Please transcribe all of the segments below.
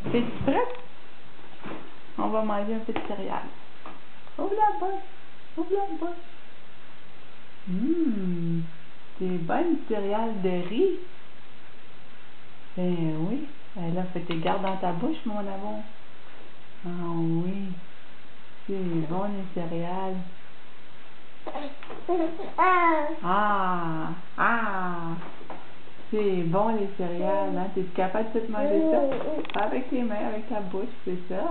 T'es-tu prête? On va manger un peu de céréales. Ouvre la bouche. Ouvre la bouche. C'est bonne céréales de riz. Ben oui. Ben là, fais tes gardes dans ta bouche, mon amour. Ah oui. C'est bon, les céréales. Ah! C'est bon, les céréales, hein? T'es capable de tout manger ça? Pas avec tes mains, avec ta bouche, c'est ça?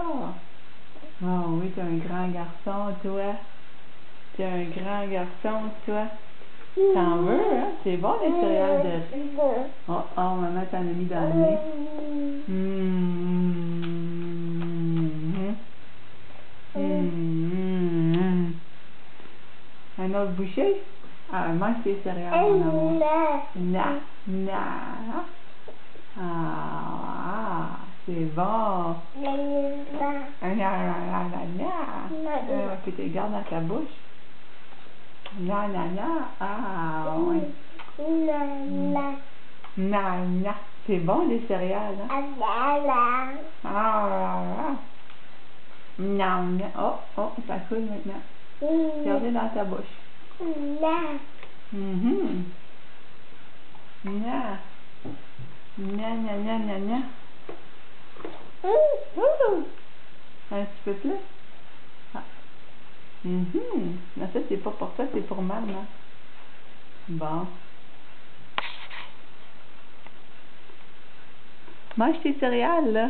Oh oui, t'es un grand garçon, toi. T'es un grand garçon, toi. T'en veux, hein? C'est bon, les céréales de riz. Oh, maman t'en a mis dans le nez. Un autre bouchée? Ah, mange tes céréales, mon amour. Ah, c'est bon. Puis tu gardes dans ta bouche. Ah, oui. C'est bon, les céréales, hein? Oh, ça coule maintenant. Gardez dans ta bouche. Un petit peu plus. Ah. Mais ça, c'est pas pour toi, c'est pour maman. Bon. Mange tes céréales, là.